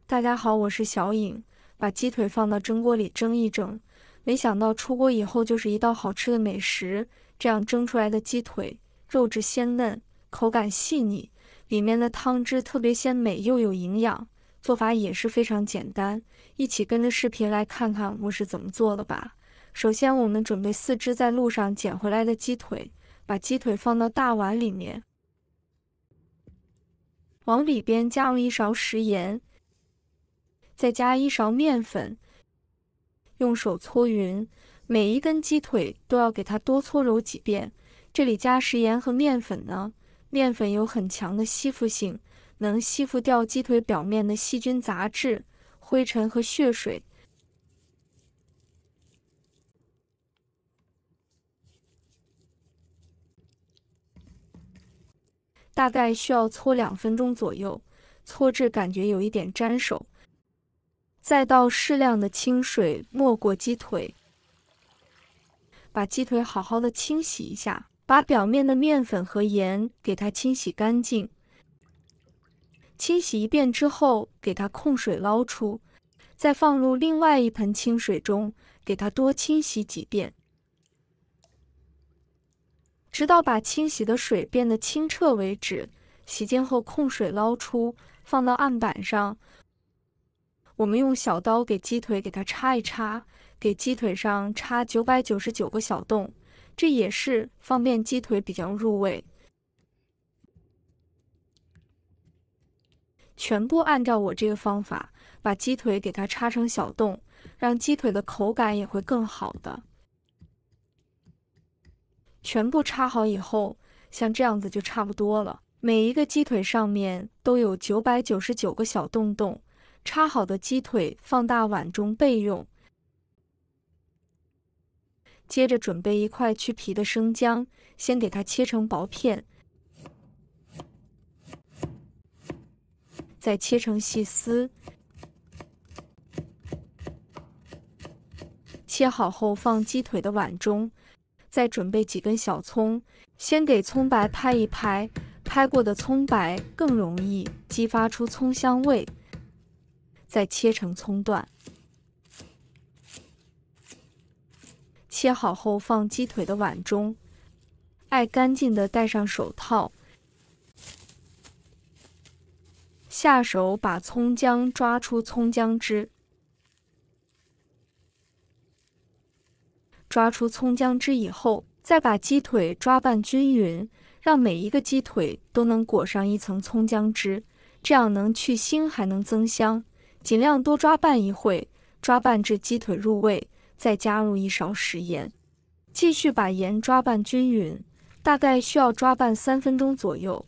大家好，我是小颖。把鸡腿放到蒸锅里蒸一蒸，没想到出锅以后就是一道好吃的美食。这样蒸出来的鸡腿，肉质鲜嫩，口感细腻，里面的汤汁特别鲜美又有营养。做法也是非常简单，一起跟着视频来看看我是怎么做的吧。首先，我们准备4只在路上捡回来的鸡腿，把鸡腿放到大碗里面，往里边加入1勺食盐。再加1勺面粉，用手搓匀，每一根鸡腿都要给它多搓揉几遍。这里加食盐和面粉呢，面粉有很强的吸附性，能吸附掉鸡腿表面的细菌杂质、灰尘和血水。大概需要搓2分钟左右，搓至感觉有一点粘手。再倒适量的清水没过鸡腿，把鸡腿好好的清洗一下，把表面的面粉和盐给它清洗干净。清洗一遍之后，给它控水捞出，再放入另外一盆清水中，给它多清洗几遍，直到把清洗的水变得清澈为止。洗净后控水捞出，放到案板上。我们用小刀给鸡腿给它插一插，给鸡腿上插999个小洞，这也是方便鸡腿比较入味。全部按照我这个方法，把鸡腿给它插成小洞，让鸡腿的口感也会更好的。全部插好以后，像这样子就差不多了。每一个鸡腿上面都有999个小洞洞。插好的鸡腿放大碗中备用。接着准备1块去皮的生姜，先给它切成薄片，再切成细丝。切好后放鸡腿的碗中，再准备几根小葱，先给葱白拍一拍，拍过的葱白更容易激发出葱香味。再切成葱段，切好后放鸡腿的碗中，爱干净的戴上手套，下手把葱姜抓出葱姜汁，抓出葱姜汁以后，再把鸡腿抓拌均匀，让每一个鸡腿都能裹上一层葱姜汁，这样能去腥还能增香。尽量多抓拌一会，抓拌至鸡腿入味，再加入1勺食盐，继续把盐抓拌均匀，大概需要抓拌3分钟左右。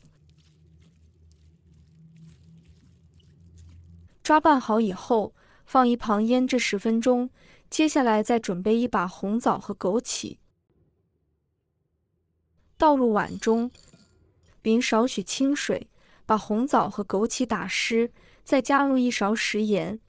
抓拌好以后，放一旁腌制10分钟。接下来再准备1把红枣和枸杞，倒入碗中，淋少许清水，把红枣和枸杞打湿。再加入1勺食盐，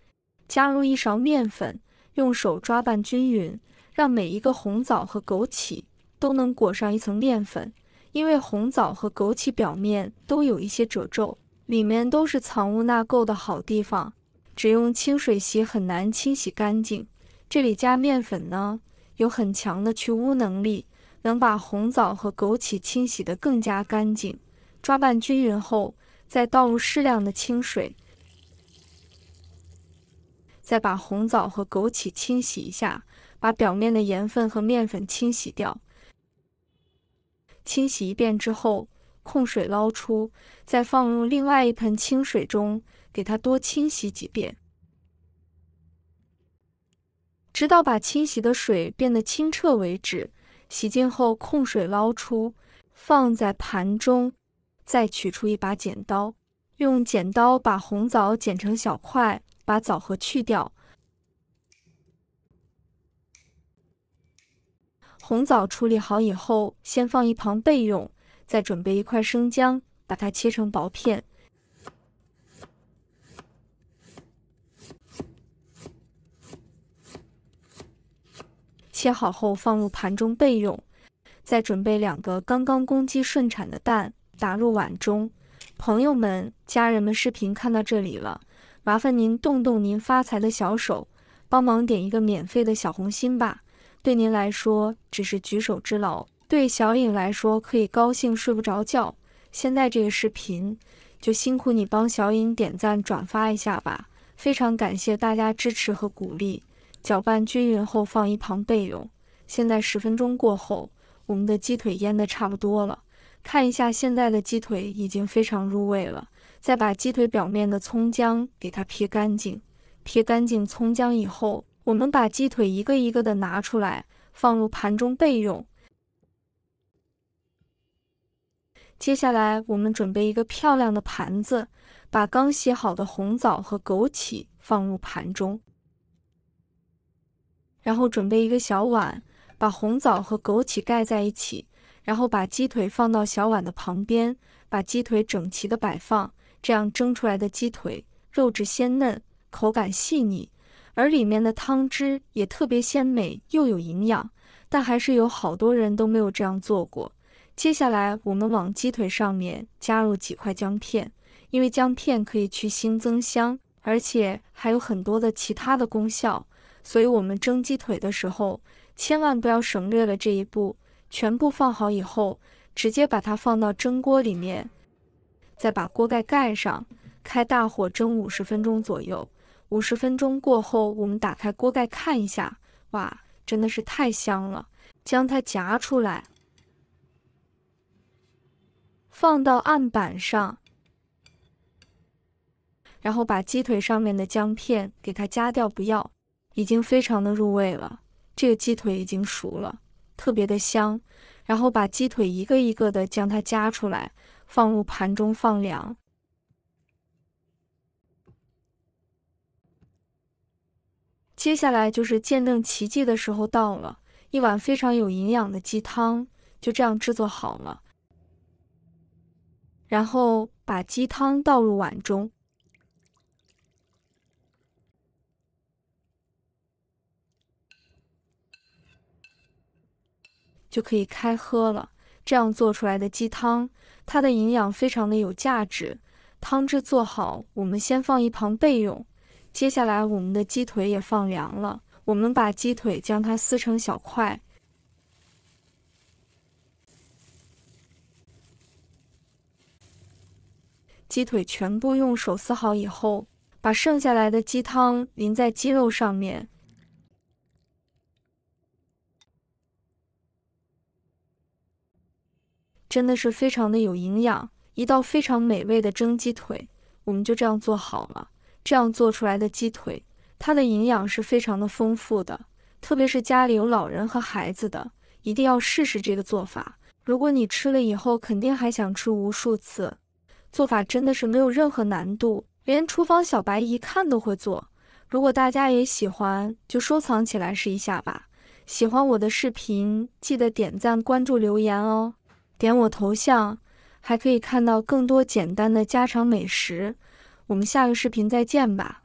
加入1勺面粉，用手抓拌均匀，让每一个红枣和枸杞都能裹上一层面粉。因为红枣和枸杞表面都有一些褶皱，里面都是藏污纳垢的好地方，只用清水洗很难清洗干净。这里加面粉呢，有很强的去污能力，能把红枣和枸杞清洗得更加干净。抓拌均匀后，再倒入适量的清水。再把红枣和枸杞清洗一下，把表面的盐分和面粉清洗掉。清洗一遍之后，控水捞出，再放入另外一盆清水中，给它多清洗几遍，直到把清洗的水变得清澈为止。洗净后控水捞出，放在盘中，再取出1把剪刀，用剪刀把红枣剪成小块，把枣核去掉。红枣处理好以后，先放一旁备用。再准备1块生姜，把它切成薄片。切好后放入盘中备用。再准备2个刚刚公鸡顺产的蛋，打入碗中。朋友们、家人们，视频看到这里了，麻烦您动动您发财的小手，帮忙点一个免费的小红心吧。对您来说只是举手之劳，对小颖来说可以高兴睡不着觉。现在这个视频就辛苦你帮小颖点赞转发一下吧，非常感谢大家支持和鼓励。搅拌均匀后放一旁备用。现在10分钟过后，我们的鸡腿腌得差不多了，看一下现在的鸡腿已经非常入味了。再把鸡腿表面的葱姜给它撇干净，撇干净葱姜以后，我们把鸡腿一个一个的拿出来，放入盘中备用。接下来我们准备一个漂亮的盘子，把刚洗好的红枣和枸杞放入盘中，然后准备一个小碗，把红枣和枸杞盖在一起，然后把鸡腿放到小碗的旁边，把鸡腿整齐的摆放，这样蒸出来的鸡腿肉质鲜嫩，口感细腻，而里面的汤汁也特别鲜美又有营养，但还是有好多人都没有这样做过。接下来我们往鸡腿上面加入几块姜片，因为姜片可以去腥增香，而且还有很多的其他的功效，所以我们蒸鸡腿的时候千万不要省略了这一步。全部放好以后，直接把它放到蒸锅里面，再把锅盖盖上，开大火蒸50分钟左右。50分钟过后，我们打开锅盖看一下，哇，真的是太香了！将它夹出来，放到案板上，然后把鸡腿上面的姜片给它夹掉，不要，已经非常的入味了。这个鸡腿已经熟了，特别的香。然后把鸡腿一个一个的将它夹出来，放入盘中放凉。接下来就是见证奇迹的时候到了，一碗非常有营养的鸡汤就这样制作好了。然后把鸡汤倒入碗中，就可以开喝了。这样做出来的鸡汤，它的营养非常的有价值。汤汁做好，我们先放一旁备用。接下来我们的鸡腿也放凉了，我们把鸡腿将它撕成小块，鸡腿全部用手撕好以后，把剩下来的鸡汤淋在鸡肉上面，真的是非常的有营养，一道非常美味的蒸鸡腿，我们就这样做好了。这样做出来的鸡腿，它的营养是非常的丰富的，特别是家里有老人和孩子的，一定要试试这个做法。如果你吃了以后，肯定还想吃无数次。做法真的是没有任何难度，连厨房小白一看都会做。如果大家也喜欢，就收藏起来试一下吧。喜欢我的视频，记得点赞、关注、留言哦。点我头像，还可以看到更多简单的家常美食。我们下个视频再见吧。